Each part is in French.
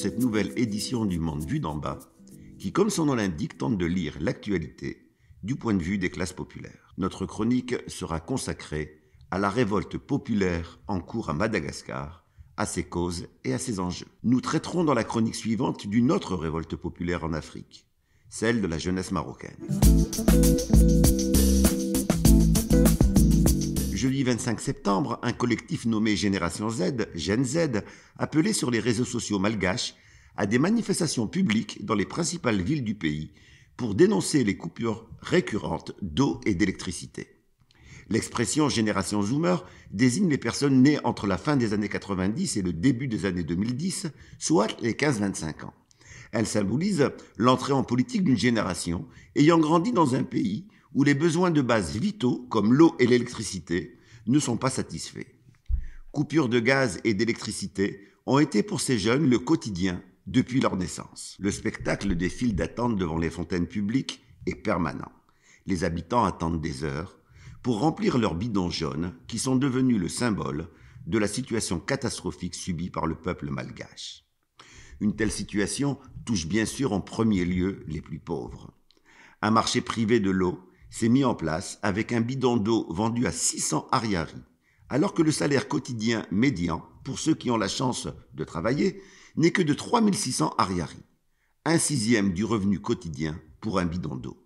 cette nouvelle édition du Monde vu d'en bas, qui, comme son nom l'indique, tente de lire l'actualité du point de vue des classes populaires. Notre chronique sera consacrée à la révolte populaire en cours à Madagascar, à ses causes et à ses enjeux. Nous traiterons dans la chronique suivante d'une autre révolte populaire en Afrique, celle de la jeunesse marocaine. Jeudi 25 septembre, un collectif nommé Génération Z, Gen Z, appelait sur les réseaux sociaux malgaches à des manifestations publiques dans les principales villes du pays pour dénoncer les coupures récurrentes d'eau et d'électricité. L'expression Génération Zoomer désigne les personnes nées entre la fin des années 90 et le début des années 2010, soit les 15-25 ans. Elle symbolise l'entrée en politique d'une génération ayant grandi dans un pays où les besoins de base vitaux, comme l'eau et l'électricité, ne sont pas satisfaits. Coupures de gaz et d'électricité ont été pour ces jeunes le quotidien depuis leur naissance. Le spectacle des files d'attente devant les fontaines publiques est permanent. Les habitants attendent des heures pour remplir leurs bidons jaunes qui sont devenus le symbole de la situation catastrophique subie par le peuple malgache. Une telle situation touche bien sûr en premier lieu les plus pauvres. Un marché privé de l'eau s'est mis en place avec un bidon d'eau vendu à 600 ariary, alors que le salaire quotidien médian, pour ceux qui ont la chance de travailler, n'est que de 3600 ariary, un sixième du revenu quotidien pour un bidon d'eau.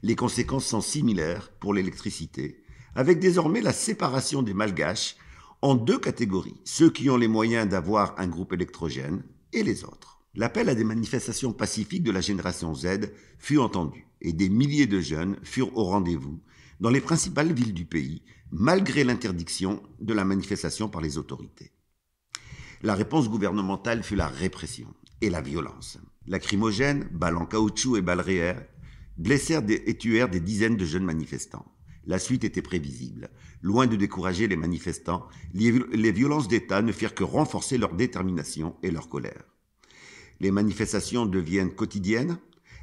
Les conséquences sont similaires pour l'électricité, avec désormais la séparation des malgaches en deux catégories, ceux qui ont les moyens d'avoir un groupe électrogène et les autres. L'appel à des manifestations pacifiques de la génération Z fut entendu et des milliers de jeunes furent au rendez-vous dans les principales villes du pays, malgré l'interdiction de la manifestation par les autorités. La réponse gouvernementale fut la répression et la violence. Lacrymogènes, balles en caoutchouc et balles réelles blessèrent et tuèrent des dizaines de jeunes manifestants. La suite était prévisible. Loin de décourager les manifestants, les violences d'État ne firent que renforcer leur détermination et leur colère. Les manifestations deviennent quotidiennes,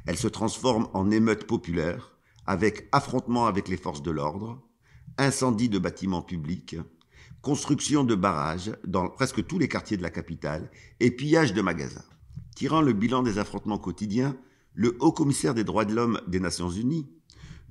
elles se transforment en émeutes populaires, avec affrontements avec les forces de l'ordre, incendies de bâtiments publics, construction de barrages dans presque tous les quartiers de la capitale et pillage de magasins. Tirant le bilan des affrontements quotidiens, le haut-commissaire des droits de l'homme des Nations Unies,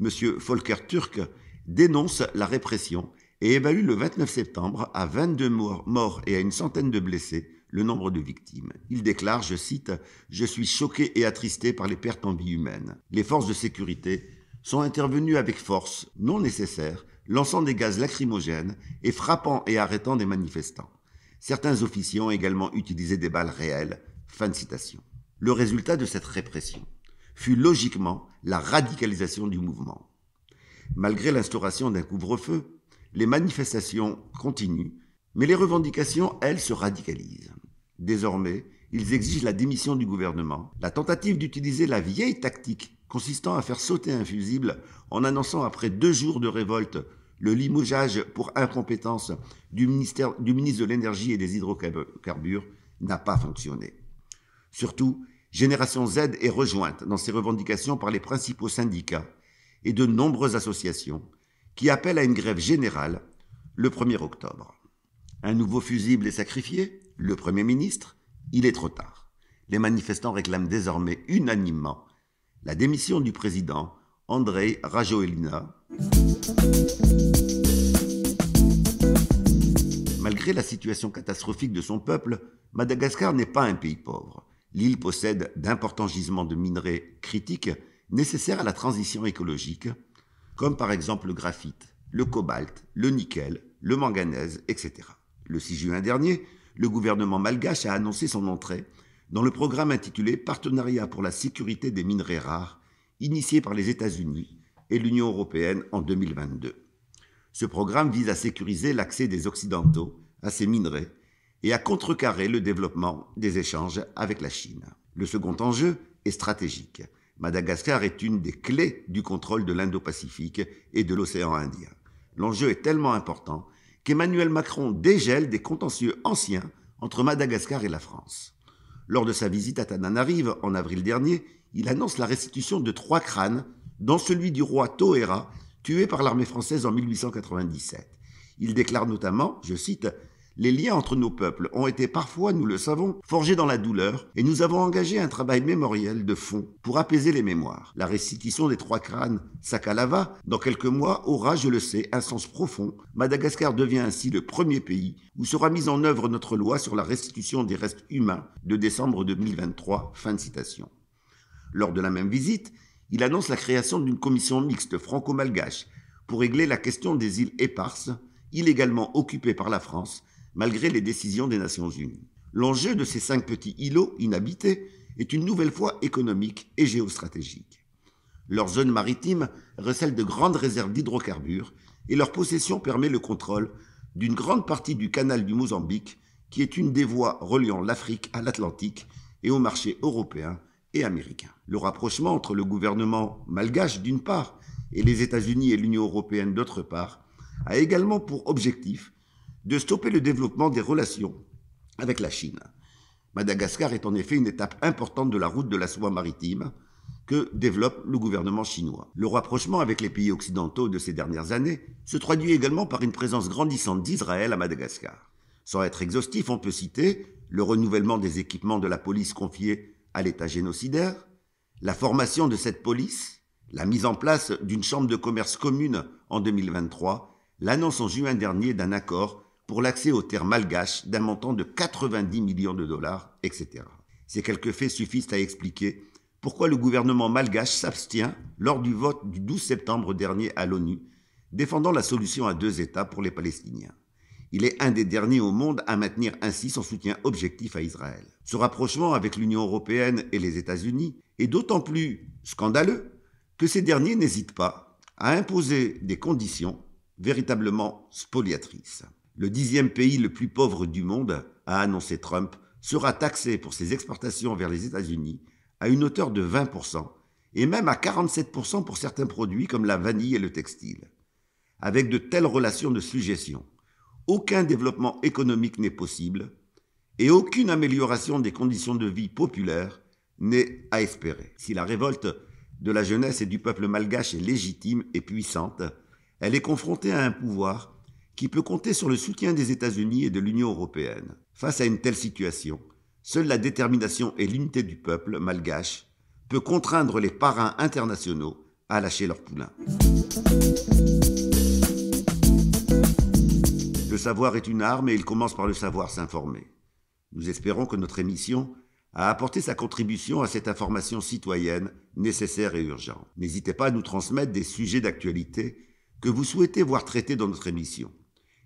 M. Volker Turk, dénonce la répression et évalue le 29 septembre à 22 morts et à une centaine de blessés le nombre de victimes. Il déclare, je cite, « Je suis choqué et attristé par les pertes en vie humaine. Les forces de sécurité sont intervenues avec force, non nécessaire, lançant des gaz lacrymogènes et frappant et arrêtant des manifestants. Certains officiers ont également utilisé des balles réelles. » Fin de citation. Le résultat de cette répression fut logiquement la radicalisation du mouvement. Malgré l'instauration d'un couvre-feu, les manifestations continuent, mais les revendications, elles, se radicalisent. Désormais, ils exigent la démission du gouvernement, la tentative d'utiliser la vieille tactique consistant à faire sauter un fusible en annonçant après 2 jours de révolte le limogeage pour incompétence du ministre de l'Énergie et des Hydrocarbures n'a pas fonctionné. Surtout, Génération Z est rejointe dans ses revendications par les principaux syndicats et de nombreuses associations qui appellent à une grève générale le 1er octobre. Un nouveau fusible est sacrifié, le Premier ministre, il est trop tard. Les manifestants réclament désormais unanimement la démission du président André Rajoelina. Malgré la situation catastrophique de son peuple, Madagascar n'est pas un pays pauvre. L'île possède d'importants gisements de minerais critiques nécessaires à la transition écologique, comme par exemple le graphite, le cobalt, le nickel, le manganèse, etc. Le 6 juin dernier, le gouvernement malgache a annoncé son entrée dans le programme intitulé « Partenariat pour la sécurité des minerais rares » initié par les États-Unis et l'Union européenne en 2022. Ce programme vise à sécuriser l'accès des Occidentaux à ces minerais et à contrecarrer le développement des échanges avec la Chine. Le second enjeu est stratégique. Madagascar est une des clés du contrôle de l'Indo-Pacifique et de l'océan Indien. L'enjeu est tellement important qu'Emmanuel Macron dégèle des contentieux anciens entre Madagascar et la France. Lors de sa visite à Tananarive en avril dernier, il annonce la restitution de 3 crânes, dont celui du roi Toera, tué par l'armée française en 1897. Il déclare notamment, je cite, Les liens entre nos peuples ont été parfois, nous le savons, forgés dans la douleur et nous avons engagé un travail mémoriel de fond pour apaiser les mémoires. La restitution des 3 crânes Sakalava, dans quelques mois, aura, je le sais, un sens profond. Madagascar devient ainsi le premier pays où sera mise en œuvre notre loi sur la restitution des restes humains de décembre 2023. Fin de citation. Lors de la même visite, il annonce la création d'une commission mixte franco-malgache pour régler la question des îles éparses, illégalement occupées par la France, malgré les décisions des Nations Unies. L'enjeu de ces 5 petits îlots inhabités est une nouvelle fois économique et géostratégique. Leur zone maritime recèle de grandes réserves d'hydrocarbures et leur possession permet le contrôle d'une grande partie du canal du Mozambique, qui est une des voies reliant l'Afrique à l'Atlantique et au marché européen et américain. Le rapprochement entre le gouvernement malgache d'une part et les États-Unis et l'Union européenne d'autre part a également pour objectif de stopper le développement des relations avec la Chine. Madagascar est en effet une étape importante de la route de la soie maritime que développe le gouvernement chinois. Le rapprochement avec les pays occidentaux de ces dernières années se traduit également par une présence grandissante d'Israël à Madagascar. Sans être exhaustif, on peut citer le renouvellement des équipements de la police confiés à l'État génocidaire, la formation de cette police, la mise en place d'une chambre de commerce commune en 2023, l'annonce en juin dernier d'un accord pour l'accès aux terres malgaches d'un montant de 90 millions de dollars, etc. Ces quelques faits suffisent à expliquer pourquoi le gouvernement malgache s'abstient lors du vote du 12 septembre dernier à l'ONU, défendant la solution à 2 États pour les Palestiniens. Il est un des derniers au monde à maintenir ainsi son soutien objectif à Israël. Ce rapprochement avec l'Union européenne et les États-Unis est d'autant plus scandaleux que ces derniers n'hésitent pas à imposer des conditions véritablement spoliatrices. Le 10e pays le plus pauvre du monde, a annoncé Trump, sera taxé pour ses exportations vers les États-Unis à une hauteur de 20% et même à 47% pour certains produits comme la vanille et le textile. Avec de telles relations de sujétion, aucun développement économique n'est possible et aucune amélioration des conditions de vie populaires n'est à espérer. Si la révolte de la jeunesse et du peuple malgache est légitime et puissante, elle est confrontée à un pouvoir qui peut compter sur le soutien des États-Unis et de l'Union européenne. Face à une telle situation, seule la détermination et l'unité du peuple malgache peut contraindre les parrains internationaux à lâcher leurs poulains. Le savoir est une arme et il commence par le savoir s'informer. Nous espérons que notre émission a apporté sa contribution à cette information citoyenne nécessaire et urgente. N'hésitez pas à nous transmettre des sujets d'actualité que vous souhaitez voir traités dans notre émission.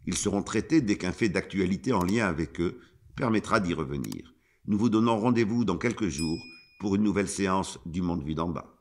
Ils seront traités dès qu'un fait d'actualité en lien avec eux permettra d'y revenir. Nous vous donnons rendez-vous dans quelques jours pour une nouvelle séance du Monde vu d'en bas.